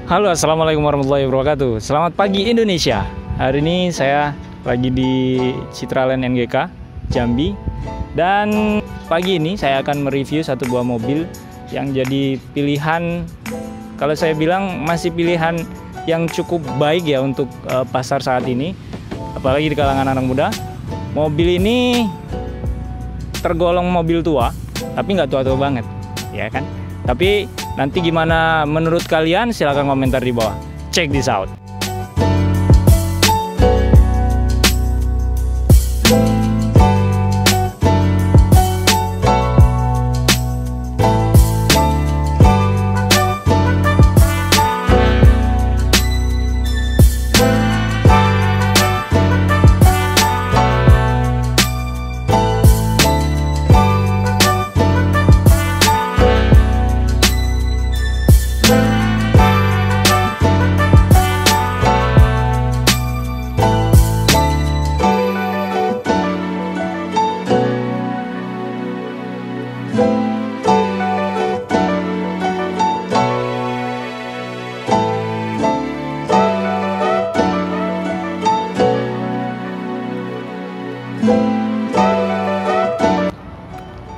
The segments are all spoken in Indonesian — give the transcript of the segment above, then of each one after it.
Halo, assalamualaikum warahmatullahi wabarakatuh. Selamat pagi Indonesia. Hari ini saya lagi di Citraland NGK Jambi, dan pagi ini saya akan mereview satu buah mobil yang jadi pilihan, kalau saya bilang masih pilihan yang cukup baik ya untuk pasar saat ini, apalagi di kalangan anak muda. Mobil ini tergolong mobil tua, tapi nggak tua-tua banget, ya kan? Tapi nanti gimana menurut kalian? Silahkan komentar di bawah. Check this out.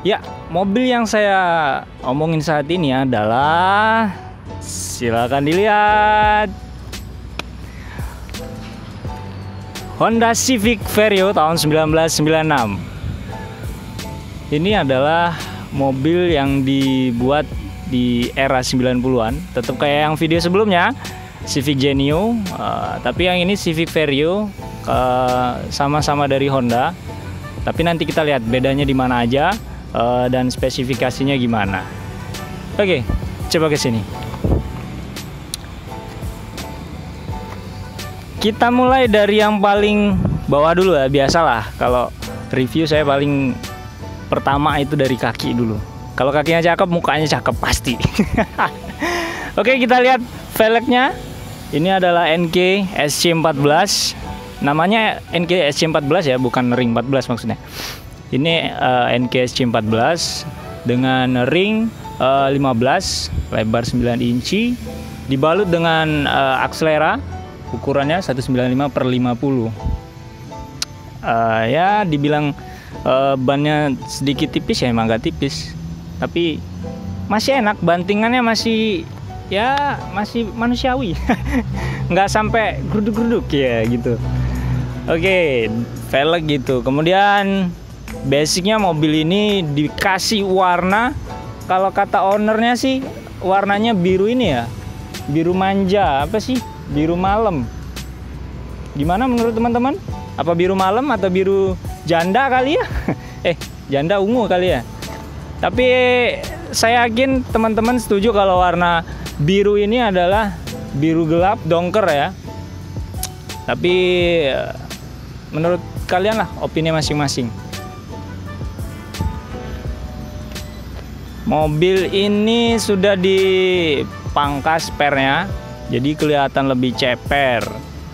Ya, mobil yang saya omongin saat ini adalah, silakan dilihat, Honda Civic Vario tahun 1996. Ini adalah mobil yang dibuat di era 90-an, tetap kayak yang video sebelumnya, Civic Genio, tapi yang ini Civic Vario, sama-sama dari Honda. Tapi nanti kita lihat bedanya di mana aja. Dan spesifikasinya gimana. Oke, coba ke sini. Kita mulai dari yang paling bawah dulu ya. Biasalah kalau review saya paling pertama itu dari kaki dulu. Kalau kakinya cakep, mukanya cakep pasti. Oke, kita lihat velgnya. Ini adalah NK SC14. Namanya NK SC14 ya, bukan ring 14 maksudnya. Ini NK SC14 dengan ring 15, lebar 9 inci, dibalut dengan akselera ukurannya 195/50. Ya dibilang bannya sedikit tipis ya, emang agak tipis, tapi masih enak, bantingannya masih ya masih manusiawi. Nggak sampai geruduk-geruduk ya gitu. Oke, velg gitu. Kemudian basicnya mobil ini dikasih warna, kalau kata ownernya sih warnanya biru ini ya, biru manja, apa sih, biru malam. Gimana menurut teman-teman? Apa biru malam atau biru janda kali ya? Janda ungu kali ya. Tapi saya yakin teman-teman setuju kalau warna biru ini adalah biru gelap dongker ya. Tapi menurut kalian lah, opini masing-masing. Mobil ini sudah dipangkas pernya, jadi kelihatan lebih ceper.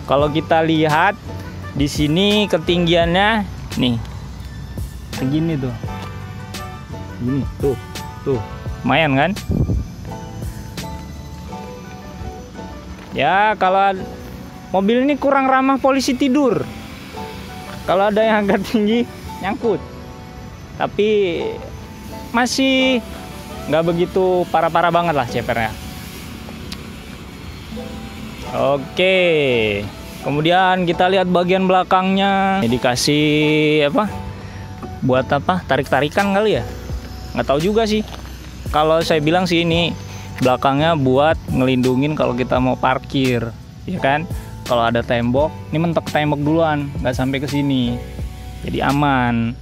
Kalau kita lihat di sini ketinggiannya nih, segini tuh, gini tuh, lumayan kan? Ya kalau mobil ini kurang ramah polisi tidur. Kalau ada yang agak tinggi nyangkut, tapi masih nggak begitu parah-parah banget lah cepernya. Oke, kemudian kita lihat bagian belakangnya. Dikasih apa? Buat apa? Tarik-tarikan kali ya? Nggak tahu juga sih. Kalau saya bilang sih ini belakangnya buat ngelindungin kalau kita mau parkir, ya kan? Kalau ada tembok, ini mentok tembok duluan, nggak sampai ke sini, jadi aman.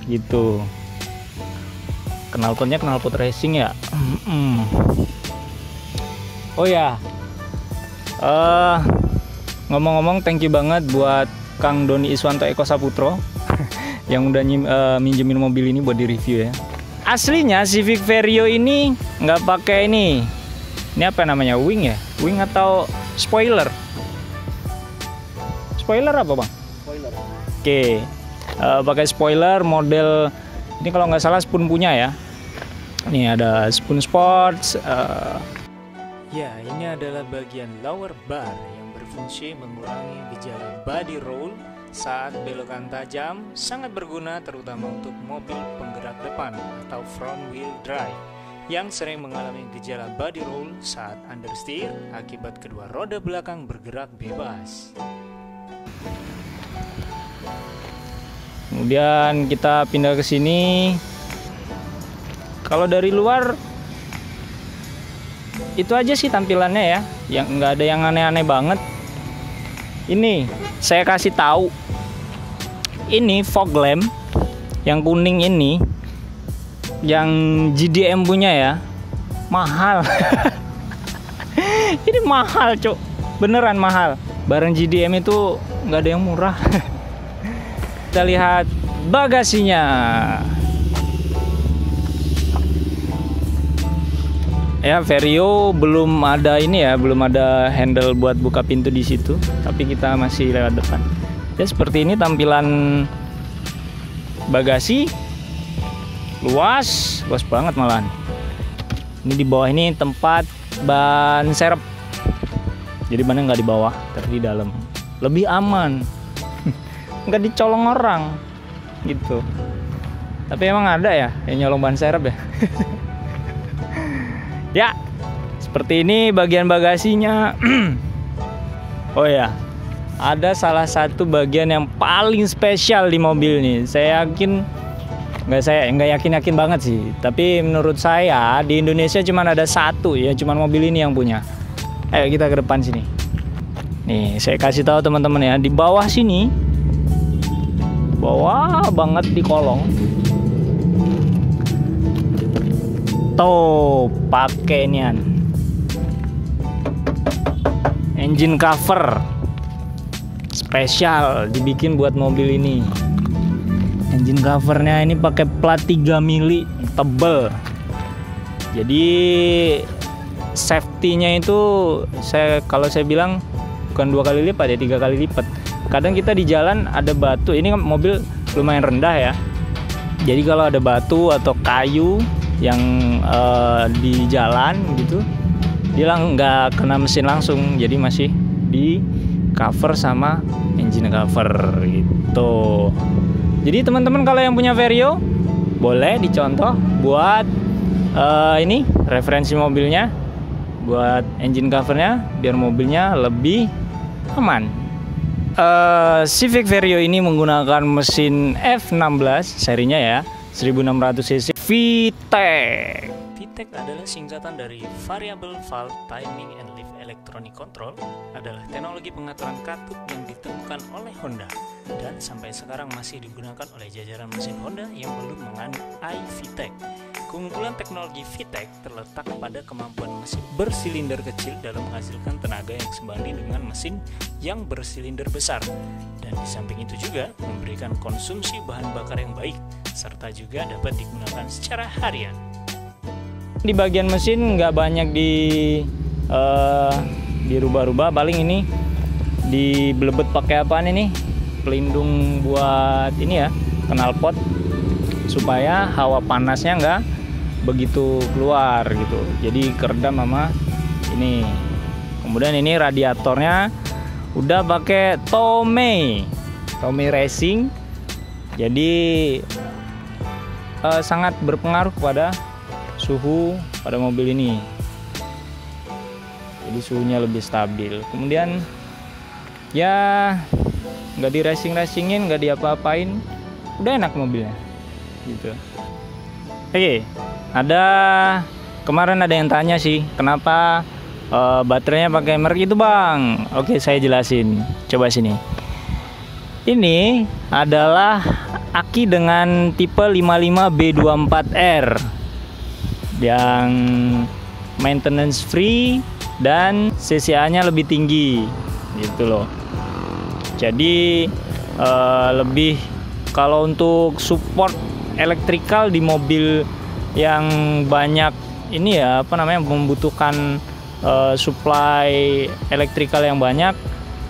Gitu. Knalpotnya knalpot racing ya. Oh ya, ngomong-ngomong, thank you banget buat Kang Doni Iswanto Eko Saputro yang udah minjemin mobil ini buat di review ya. Aslinya Civic Vario ini nggak pakai ini apa namanya, wing ya, wing atau spoiler? Spoiler apa bang? Spoiler. Oke, pakai spoiler model ini kalau nggak salah Spoon punya ya. Ini ada Spoon Sports, Ya, ini adalah bagian lower bar yang berfungsi mengurangi gejala body roll saat belokan tajam, sangat berguna terutama untuk mobil penggerak depan atau front wheel drive yang sering mengalami gejala body roll saat understeer akibat kedua roda belakang bergerak bebas. Kemudian kita pindah ke sini. Kalau dari luar itu aja sih tampilannya ya, yang nggak ada yang aneh-aneh banget. Ini saya kasih tahu, ini fog lamp yang kuning ini, yang GDM punya ya, mahal. Ini mahal cok, beneran mahal. Barang GDM itu nggak ada yang murah. Kita lihat bagasinya. Ya, Vario belum ada ini ya, belum ada handle buat buka pintu di situ, tapi kita masih lewat depan. Ya seperti ini tampilan bagasi, luas banget malahan. Ini di bawah ini tempat ban serep, jadi bannya nggak di bawah, tapi di dalam, lebih aman, nggak dicolong orang gitu. Tapi emang ada ya yang nyolong ban serep ya. Ya, seperti ini bagian bagasinya. Oh ya, ada salah satu bagian yang paling spesial di mobil ini. Saya yakin, nggak yakin banget sih. Tapi menurut saya di Indonesia cuma ada satu ya, cuma mobil ini yang punya. Ayo kita ke depan sini. Nih, saya kasih tahu teman-teman ya, di bawah sini, bawah banget di kolong. Tuh, pakai nian engine cover spesial dibikin buat mobil ini. Engine covernya ini pakai plat 3 mili tebel, jadi safety-nya itu kalau saya bilang bukan 2 kali lipat ya, 3 kali lipat. Kadang kita di jalan ada batu, ini kan mobil lumayan rendah ya, jadi kalau ada batu atau kayu yang di jalan gitu, dia nggak kena mesin langsung, jadi masih di cover sama engine cover gitu. Jadi teman-teman kalau yang punya Vario boleh dicontoh buat ini referensi mobilnya, buat engine covernya biar mobilnya lebih aman. Civic Vario ini menggunakan mesin F16 serinya ya, 1600 cc VTEC. VTEC adalah singkatan dari Variable Valve Timing and Leaf Electronic Control, adalah teknologi pengaturan katup yang ditemukan oleh Honda dan sampai sekarang masih digunakan oleh jajaran mesin Honda yang belum mengandung iVTEC. Keunggulan teknologi VTEC terletak pada kemampuan mesin bersilinder kecil dalam menghasilkan tenaga yang sebanding dengan mesin yang bersilinder besar, dan di samping itu juga memberikan konsumsi bahan bakar yang baik, serta juga dapat digunakan secara harian. Di bagian mesin nggak banyak dirubah-rubah, paling ini dibelebet pakai apaan ini, pelindung buat ini ya, knalpot, supaya hawa panasnya nggak begitu keluar gitu, jadi keredam sama ini. Kemudian ini radiatornya udah pakai Tomei Racing, jadi sangat berpengaruh pada suhu pada mobil ini, jadi suhunya lebih stabil. Kemudian ya nggak di racingin, nggak diapa-apain, udah enak mobilnya gitu. Oke, kemarin ada yang tanya sih, kenapa baterainya pakai merek itu bang? Oke, saya jelasin. Coba sini. Ini adalah aki dengan tipe 55B24R yang maintenance free dan CCA-nya lebih tinggi, gitu loh. Jadi lebih, kalau untuk support elektrikal di mobil yang banyak ini ya, membutuhkan supply elektrikal yang banyak,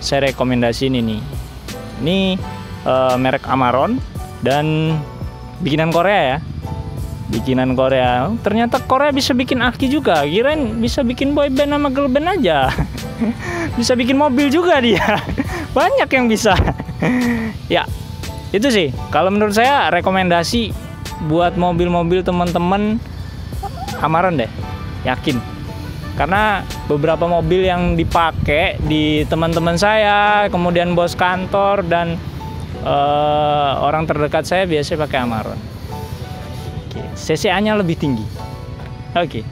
saya rekomendasiin ini. Ini merek Amaron dan bikinan Korea ya. bikinan Korea. Ternyata Korea bisa bikin aki juga. Kirain bisa bikin boy band sama girl band aja. Bisa bikin mobil juga dia. Banyak yang bisa. Ya, itu sih. Kalau menurut saya rekomendasi buat mobil-mobil teman-teman Amarant deh. Yakin. Karena beberapa mobil yang dipakai di teman-teman saya, kemudian bos kantor dan orang terdekat saya biasanya pakai Amarant. CCA-nya lebih tinggi. Oke.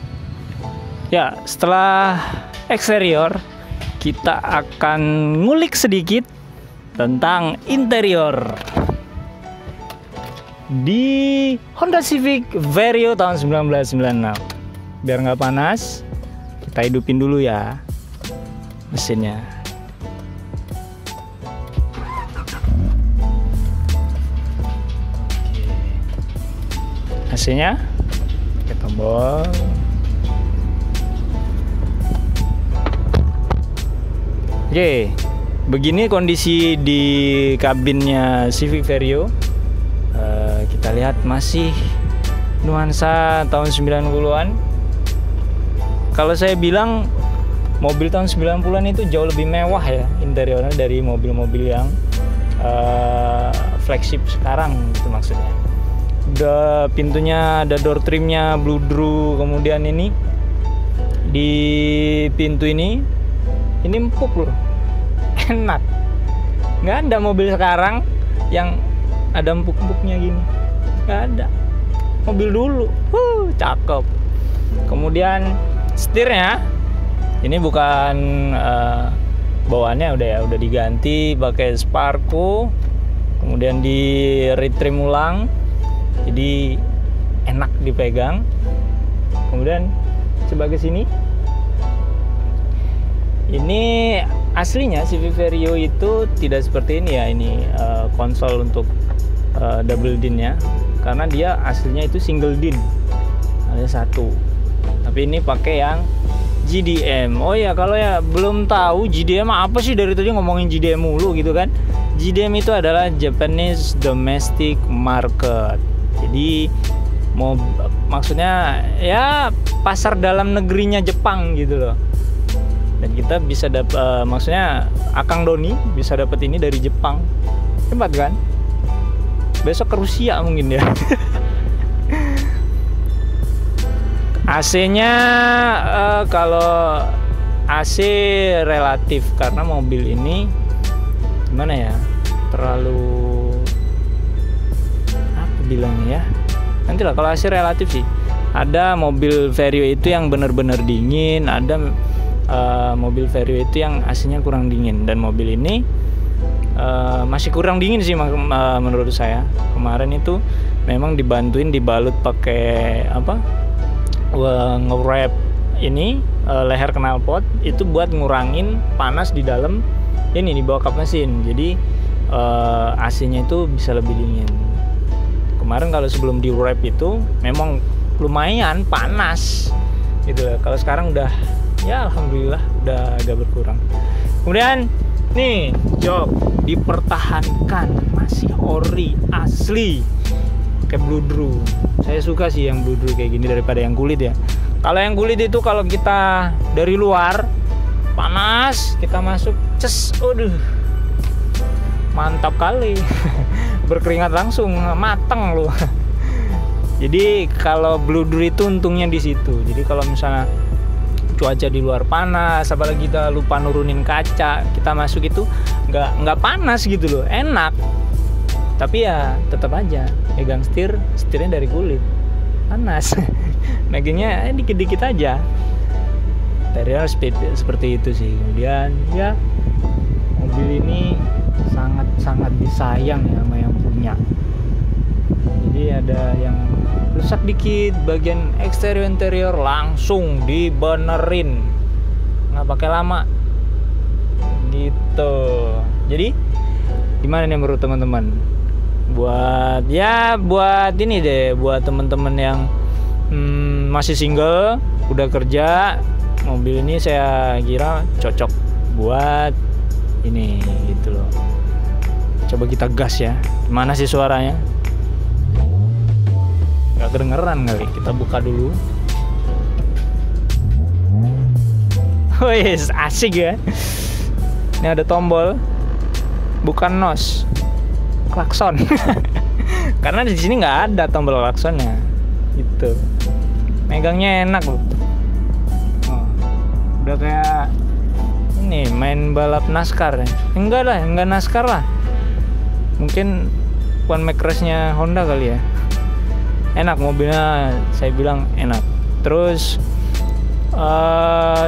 Ya, setelah eksterior, kita akan ngulik sedikit tentang interior di Honda Civic Vario tahun 1996. Biar nggak panas, kita hidupin dulu ya mesinnya. AC-nya pakai tombol. Oke, begini kondisi di kabinnya Civic Vario. Kita lihat masih nuansa tahun 90-an. Kalau saya bilang mobil tahun 90-an itu jauh lebih mewah ya interiornya dari mobil-mobil yang flagship sekarang, itu maksudnya. Udah pintunya ada door trimnya Bludru, kemudian ini di pintu ini empuk loh, enak. Nggak ada mobil sekarang yang ada empuk-empuknya gini, nggak ada. Mobil dulu, cakep. Kemudian setirnya ini bukan bawaannya udah diganti pakai Sparko, kemudian di retrim ulang. Jadi enak dipegang. Kemudian coba ke sini. Ini aslinya Civic Vario itu tidak seperti ini ya. Ini konsol untuk double din-nya. Karena dia aslinya itu single din. Ada satu. Tapi ini pakai yang JDM. Oh ya, kalau ya belum tahu JDM apa sih, dari tadi ngomongin JDM mulu gitu kan. JDM itu adalah Japanese Domestic Market. Jadi maksudnya ya pasar dalam negerinya Jepang gitu loh. Dan kita bisa maksudnya Akang Doni bisa dapat ini dari Jepang. Hebat kan? Besok ke Rusia mungkin ya. AC-nya kalau AC relatif, karena mobil ini gimana ya, terlalu apa bilangnya ya, nantilah. Kalau AC relatif sih, ada mobil Vario itu yang benar-benar dingin, ada mobil Vario itu yang AC-nya kurang dingin, dan mobil ini masih kurang dingin sih menurut saya. Kemarin itu memang dibalut pakai apa, nge-wrap ini leher knalpot itu buat ngurangin panas di dalam ini, di bawah kap mesin. Jadi AC-nya itu bisa lebih dingin. Kemarin kalau sebelum di wrap itu memang lumayan panas gitu. Kalau sekarang udah ya alhamdulillah udah agak berkurang. Kemudian nih jok dipertahankan, masih ori asli kayak Bludru. Saya suka sih yang Bludru kayak gini daripada yang kulit ya. Kalau yang kulit itu kalau kita dari luar panas, kita masuk ces, aduh mantap kali. Berkeringat langsung, mateng loh. Jadi kalau Bludru itu untungnya di situ. Jadi kalau misalnya cuaca di luar panas, apalagi kita lupa nurunin kaca, kita masuk itu nggak panas gitu loh, enak. Tapi ya tetap aja megang setirnya dari kulit, panas. Megangnya dikit-dikit aja. Interior seperti itu sih. Kemudian ya mobil ini sangat disayang ya sama yang punya. Jadi ada yang rusak dikit bagian eksterior interior langsung dibenerin, nggak pakai lama gitu. Jadi gimana nih menurut teman-teman? Buat ini deh, buat teman-teman yang masih single, udah kerja, mobil ini saya kira cocok buat ini gitu loh. Coba kita gas ya. Gimana sih suaranya? nggak kedengeran kali. Kita buka dulu. Wih, asik ya. Ini ada tombol, bukan nos, klakson. Karena di sini nggak ada tombol klaksonnya, gitu. Megangnya enak loh. Oh, udah kayak ini main balap NASCAR ya. Enggak lah, enggak NASCAR lah. Mungkin One Mac Race-nya Honda kali ya. Enak mobilnya, saya bilang enak. Terus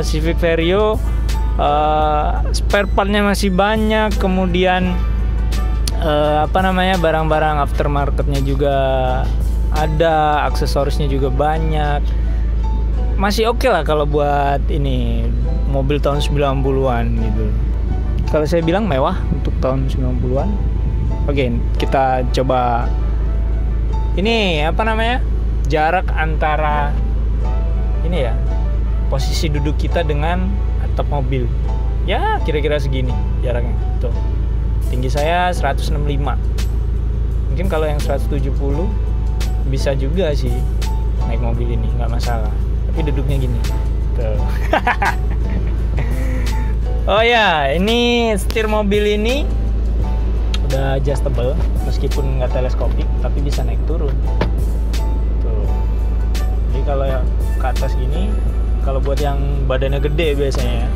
Civic Vario spare partnya masih banyak, kemudian barang-barang aftermarketnya juga ada, aksesorisnya juga banyak. Masih oke lah kalau buat ini mobil tahun 90-an gitu. Kalau saya bilang mewah untuk tahun 90-an. Oke, kita coba ini jarak antara ini ya, posisi duduk kita dengan atap mobil. Ya, kira-kira segini jaraknya. Tuh. Tinggi saya 165. Mungkin kalau yang 170 bisa juga sih naik mobil ini, nggak masalah. Tapi duduknya gini. Tuh. Oh ya, ini setir mobil ini udah adjustable, meskipun nggak teleskopik, tapi bisa naik turun. Tuh. Jadi kalau ke atas gini, kalau buat yang badannya gede biasanya,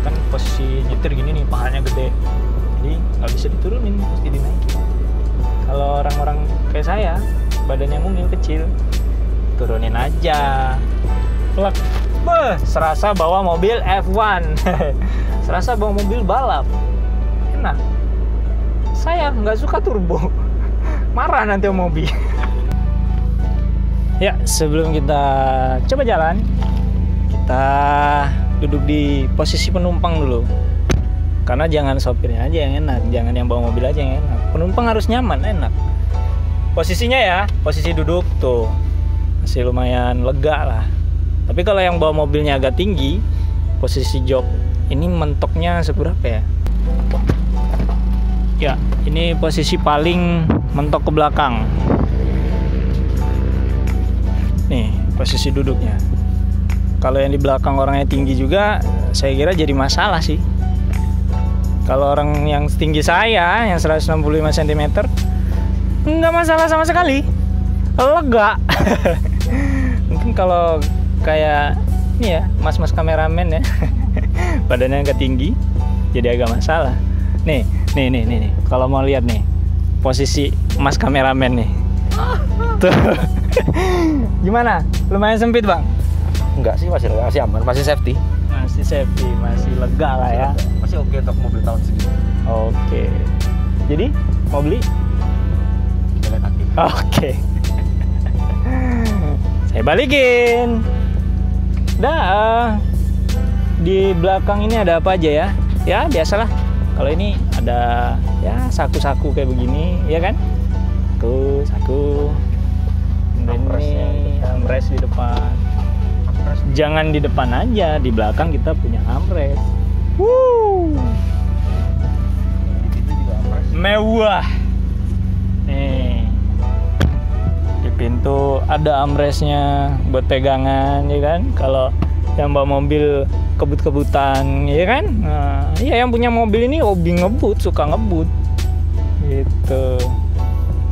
kan posisi nyetir gini nih, pahanya gede, jadi nggak bisa diturunin, mesti dinaikin. Kalau orang-orang kayak saya, badannya mungil kecil, turunin aja. Plak. Serasa bawa mobil F1. Serasa bawa mobil balap. Enak. Saya nggak suka turbo. Marah nanti mobil. Ya, sebelum kita coba jalan, kita duduk di posisi penumpang dulu. Karena jangan sopirnya aja yang enak, jangan yang bawa mobil aja yang enak. Penumpang harus nyaman, enak. Posisinya ya, posisi duduk tuh masih lumayan lega lah. Tapi kalau yang bawa mobilnya agak tinggi, posisi jok ini mentoknya seberapa ya? Ya, ini posisi paling mentok ke belakang. Nih, posisi duduknya. Kalau yang di belakang orangnya tinggi juga, saya kira jadi masalah sih. Kalau orang yang setinggi saya, yang 165 cm, nggak masalah sama sekali. Lega. Mungkin kalau kayak ini ya, mas-mas kameramen ya, badannya agak tinggi, jadi agak masalah. Nih. Kalau mau lihat nih, posisi mas kameramen nih. Tuh. Gimana? Lumayan sempit, Bang? Enggak sih, masih aman, masih safety. Masih safety, masih lega lah ya. Masih oke untuk mobil tahun segini. Oke. Jadi mau beli? Jalan kaki. Oke. Saya balikin. Dah. Di belakang ini ada apa aja ya? Ya biasalah. Kalau ini ada ya saku-saku kayak begini, ya kan? Saku. Ini armrest di depan. Jangan di depan aja, di belakang kita punya armrest. Mewah. Nih. Di pintu ada armrestnya buat pegangan, ya kan? Kalau yang bawa mobil kebut-kebutan, ya kan? Nah, ya yang punya mobil ini hobi ngebut, suka ngebut. Gitu.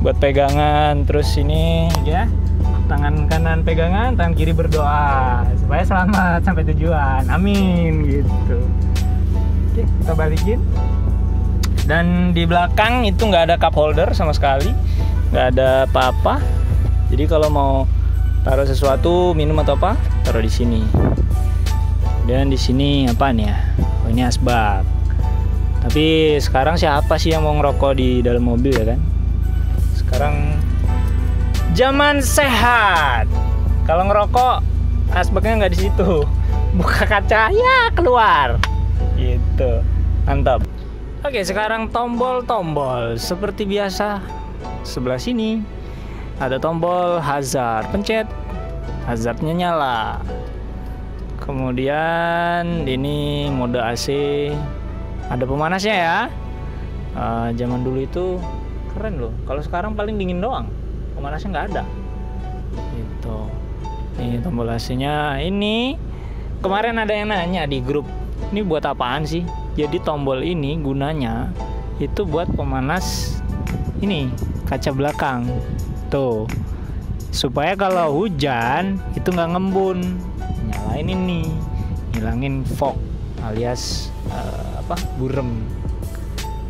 Buat pegangan, terus ini ya. Tangan kanan pegangan, tangan kiri berdoa supaya selamat sampai tujuan. Amin gitu. Oke, kita balikin. Dan di belakang itu nggak ada cup holder sama sekali, nggak ada apa-apa. Jadi kalau mau taruh sesuatu, minum atau apa, taruh di sini. Dan di sini apaan ya? Oh, ini asbak. Tapi sekarang siapa sih yang mau ngerokok di dalam mobil ya kan? Sekarang zaman sehat. Kalau ngerokok, asbaknya nggak di situ. Buka kaca, ya keluar. Gitu. Mantap. Oke, sekarang tombol-tombol. Seperti biasa, sebelah sini ada tombol hazard. Pencet, hazardnya nyala. Kemudian ini mode AC. Ada pemanasnya ya. Zaman dulu itu keren loh. Kalau sekarang paling dingin doang. Pemanasnya nggak ada. Gitu. Nih tombol AC-nya ini. Kemarin ada yang nanya di grup, ini buat apaan sih? Jadi tombol ini gunanya itu buat pemanas ini kaca belakang. Tuh. Supaya kalau hujan itu nggak ngembun. Nyalain ini, hilangin fog alias burem.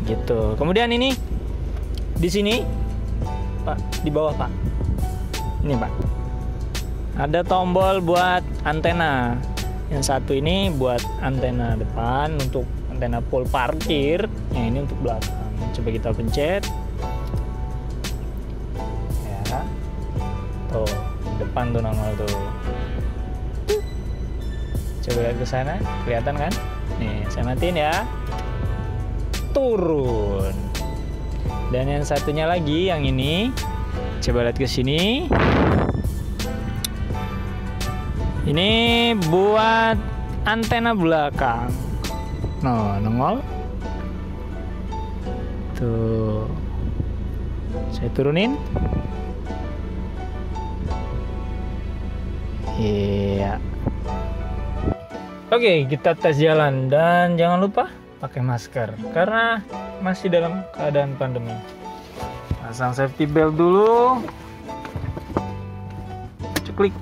Gitu. Kemudian ini di sini, Pak, di bawah, Pak. Ini, Pak. Ada tombol buat antena. Yang satu ini buat antena depan untuk antena pole parkir, yang ini untuk belakang. Coba kita pencet. Ya. Tuh, depan tuh nongol tuh. Coba lihat ke sana, kelihatan kan? Nih, saya matiin ya. Turun. Dan yang satunya lagi yang ini, coba lihat ke sini. Ini buat antena belakang. Nah, nongol. Tuh. Saya turunin. Iya. Oke, kita tes jalan dan jangan lupa pakai masker karena masih dalam keadaan pandemi. Pasang safety belt dulu. Ceklik.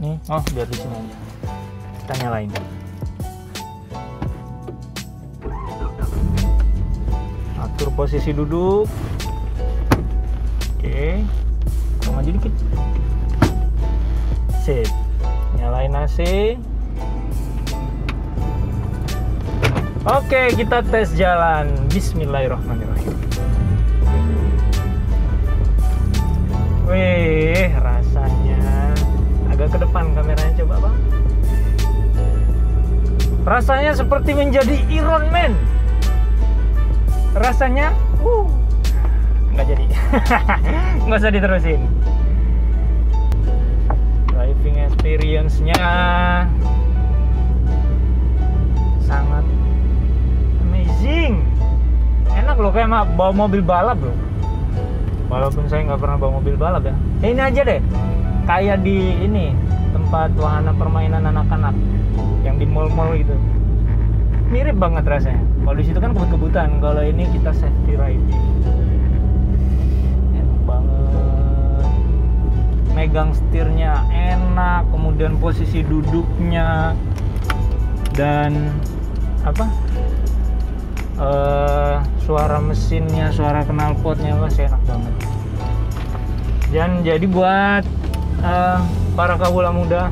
Nih, biar di sini aja. Kita nyalain. Atur posisi duduk. Oke. Maju dikit. Sip. Nyalain AC. Oke, kita tes jalan. Bismillahirrahmanirrahim. Wih, rasanya agak ke depan kameranya, coba Bang. Rasanya seperti menjadi Iron Man. Rasanya nggak jadi. Nggak usah diterusin. Driving experience-nya sangat amazing. Enak loh, kayak bawa mobil balap loh. Walaupun saya nggak pernah bawa mobil balap ya. Ini aja deh, kayak di ini tempat wahana permainan anak-anak yang di mall-mall gitu. Mirip banget rasanya. Kalau di situ kan kebut-kebutan, kalau ini kita safety riding. Enak banget. Megang setirnya enak, kemudian posisi duduknya dan suara mesinnya, suara knalpotnya masih enak banget. Dan jadi buat para kawula muda,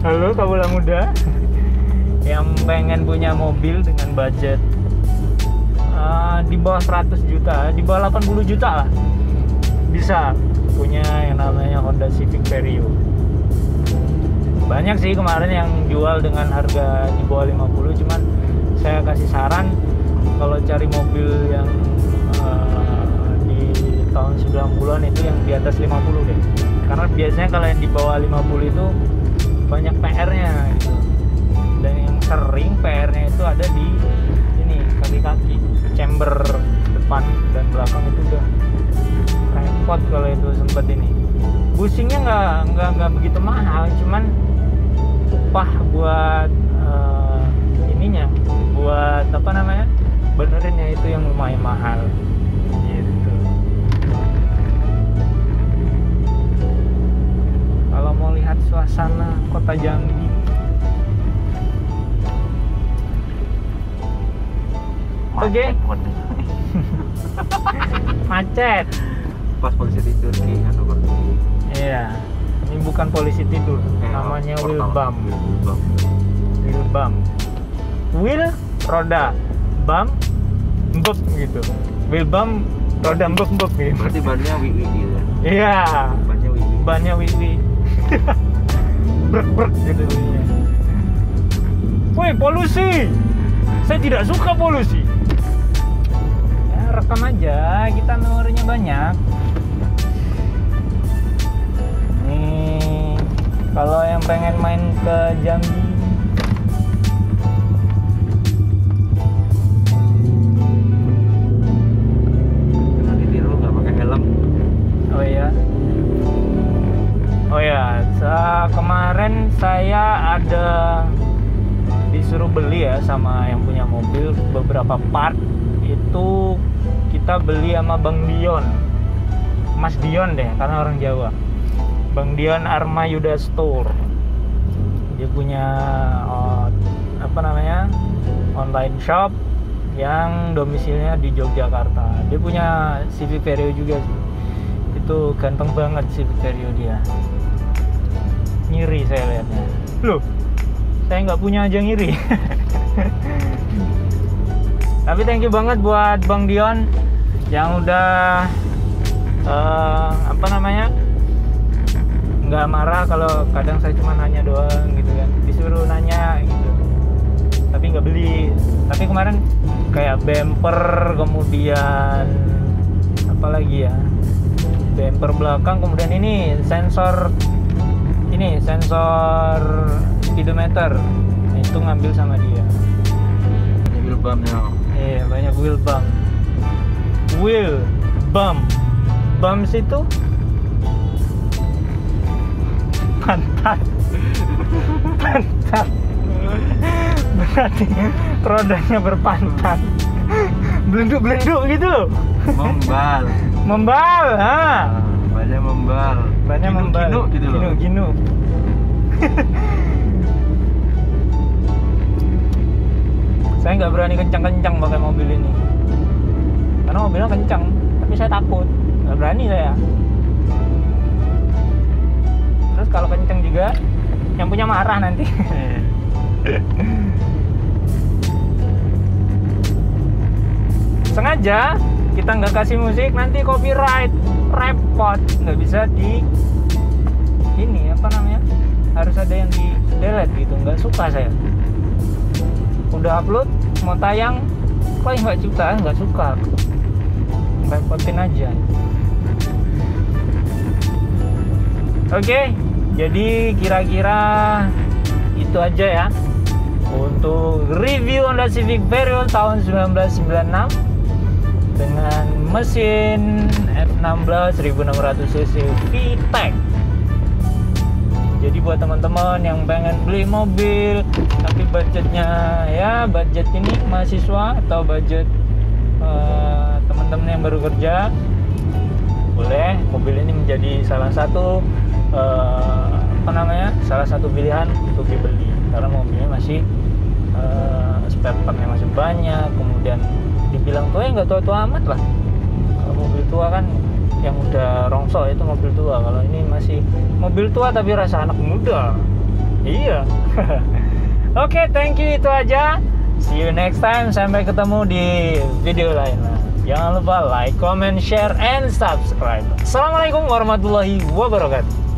halo kawula muda yang pengen punya mobil dengan budget di bawah 100 juta, di bawah 80 juta lah, bisa punya yang namanya Honda Civic Vario. Banyak sih kemarin yang jual dengan harga di bawah 50, cuman saya kasih saran kalau cari mobil yang di tahun 90-an itu yang di atas 50 deh. Karena biasanya kalau yang di bawah 50 itu banyak PR-nya gitu. Dan yang sering PR-nya itu ada di ini kaki-kaki, chamber depan dan belakang itu udah repot kalau itu sempet ini. Bushingnya nggak begitu mahal, cuman upah buat ininya, buat benerinnya itu yang lumayan mahal gitu. Kalau mau lihat suasana kota Jambi, oke. Macet. Pas polisi tidur di Hanover. Iya. Ini bukan polisi tidur, namanya wheel bump. Wheel bump. Wheel roda, bump mbep gitu. Wheel bump roda mbep gitu. Berarti bannya wiwi gitu. Iya. Bannya wiwi. Bannya wiwi. Brek gitu bunyinya. Woi, polusi. Saya tidak suka polusi. Ya, rekam aja, kita memorinya banyak. Nih, kalau yang pengen main ke Jambi, nanti tidur nggak pakai helm. oh iya, kemarin saya ada disuruh beli ya sama yang punya mobil beberapa part. Itu kita beli sama Bang Dion, Mas Dion deh karena orang Jawa. Bang Dion Arma Yuda Store. Dia punya online shop yang domisilinya di Yogyakarta. Dia punya Civic Vario juga sih. Itu ganteng banget Civic Vario dia. Ngiri saya lihatnya. Loh, saya nggak punya aja ngiri. Tapi thank you banget buat Bang Dion yang udah nggak marah kalau kadang saya cuma nanya doang gitu kan, disuruh nanya gitu tapi nggak beli. Tapi kemarin kayak bumper, kemudian apa lagi ya, bumper belakang, kemudian ini sensor speedometer, itu ngambil sama dia. Wheel bumpnya. Iya, banyak wheel bump. Bumps itu pantat. Berarti rodanya berpantat. Belenduk gitu loh. Membal, Banyak membal. Ginu gitu loh. Ginu. Saya nggak berani kencang-kencang pakai mobil ini karena mobilnya kencang, tapi saya takut, nggak berani saya. Terus kalau kencang juga yang punya marah nanti. Sengaja kita nggak kasih musik, nanti copyright, repot, nggak bisa di ini harus ada yang di delete gitu, nggak suka saya. Udah upload mau tayang kok nggak suka, repotin aja. Oke, jadi kira-kira itu aja ya untuk review Honda Civic Vario tahun 1996 dengan mesin F16 1600 cc VTEC. Jadi buat teman-teman yang pengen beli mobil tapi budgetnya ya budget ini mahasiswa atau budget teman-teman yang baru kerja, boleh mobil ini menjadi salah satu salah satu pilihan untuk dibeli karena mobilnya masih spare partnya masih banyak, kemudian dibilang tua ya nggak tua-tua amat lah. Kalau mobil tua kan yang udah rongsok itu mobil tua, kalau ini masih mobil tua tapi rasa anak muda. Iya. Oke, thank you, itu aja. See you next time, sampai ketemu di video lain lah. Jangan lupa like, comment, share, and subscribe. Assalamualaikum warahmatullahi wabarakatuh.